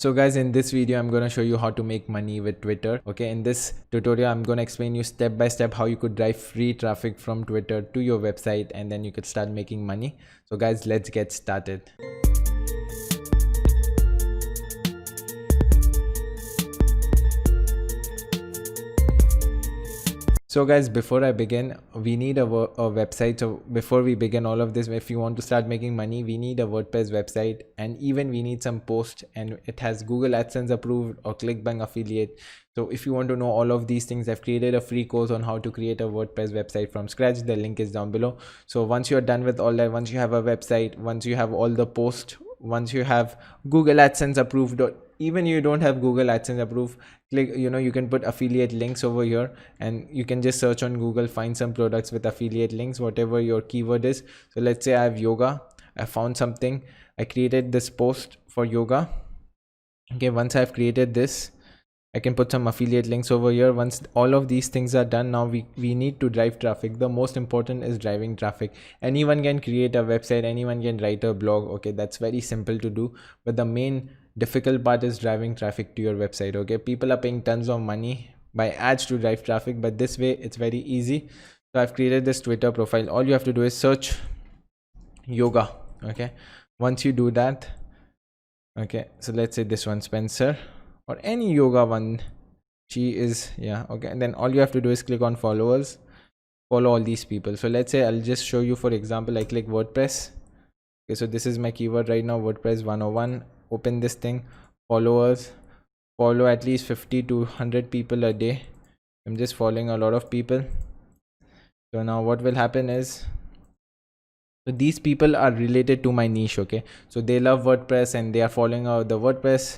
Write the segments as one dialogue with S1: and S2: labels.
S1: So guys, in this video I'm going to show you how to make money with Twitter. Okay, in this tutorial I'm going to explain you step by step how you could drive free traffic from Twitter to your website, and then you could start making money. So guys, let's get started. So guys, before I begin, we need a website. So before we begin all of this, if you want to start making money, we need a WordPress website, and even we need some post, and it has Google AdSense approved or ClickBank affiliate. So if you want to know all of these things, I've created a free course on how to create a WordPress website from scratch. The link is down below. So once you're done with all that, once you have a website, once you have all the posts, once you have Google AdSense approved, or even you don't have Google AdSense approved, click, you can put affiliate links over here, and you can just search on Google, find some products with affiliate links, whatever your keyword is. So let's say I have yoga, I found something, I created this post for yoga. Okay, once I've created this, I can put some affiliate links over here. Once all of these things are done, now we need to drive traffic. The most important is driving traffic. Anyone can create a website, anyone can write a blog. Okay, that's very simple to do, but the main difficult part is driving traffic to your website. Okay, people are paying tons of money by ads to drive traffic, but this way it's very easy. So I've created this Twitter profile. All you have to do is search yoga. Okay, once you do that, okay, so let's say this one, Spencer, or any yoga one, she is, yeah, okay, and then all you have to do is click on followers, follow all these people. So let's say I'll just show you, for example, I click WordPress. Okay, so this is my keyword right now, WordPress 101. Open this thing, followers, follow at least 50 to 100 people a day. I'm just following a lot of people. So now what will happen is, so these people are related to my niche. Okay, so they love WordPress and they are following the WordPress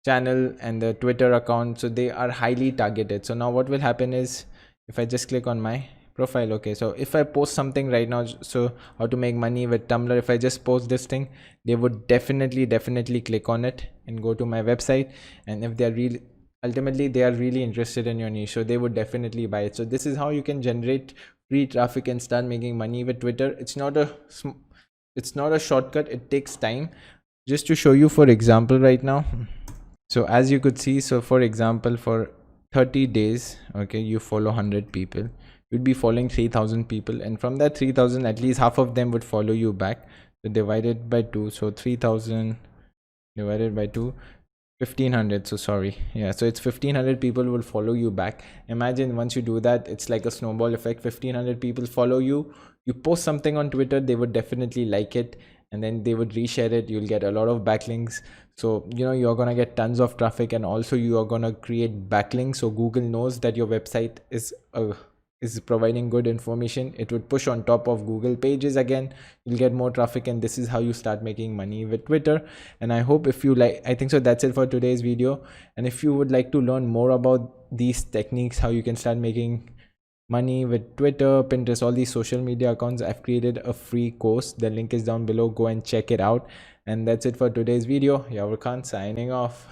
S1: channel and the Twitter account, so they are highly targeted. So now what will happen is, if I just click on my profile, okay, so if I post something right now, so how to make money with Tumblr, if I just post this thing, they would definitely click on it and go to my website, and if they're really, ultimately they are really interested in your niche, so they would definitely buy it. So this is how you can generate free traffic and start making money with Twitter. It's not a shortcut, it takes time. Just to show you, for example, right now, so as you could see, so for example, for 30 days, okay, you follow 100 people, you'd be following 3,000 people, and from that 3,000, at least half of them would follow you back. So divided by 2, so 3,000 divided by 2, 1,500. So sorry, yeah, so it's 1,500 people will follow you back. Imagine once you do that, it's like a snowball effect. 1,500 people follow you, you post something on Twitter, they would definitely like it, and then they would reshare it. You'll get a lot of backlinks. So you're gonna get tons of traffic, and also you are gonna create backlinks, so Google knows that your website is providing good information. It would push on top of Google pages again, you'll get more traffic, and this is how you start making money with Twitter. And I hope, if you like, I think so that's it for today's video. And if you would like to learn more about these techniques, how you can start making money with Twitter, Pinterest, all these social media accounts, I've created a free course. The link is down below, go and check it out. And that's it for today's video. Yavar Khan signing off.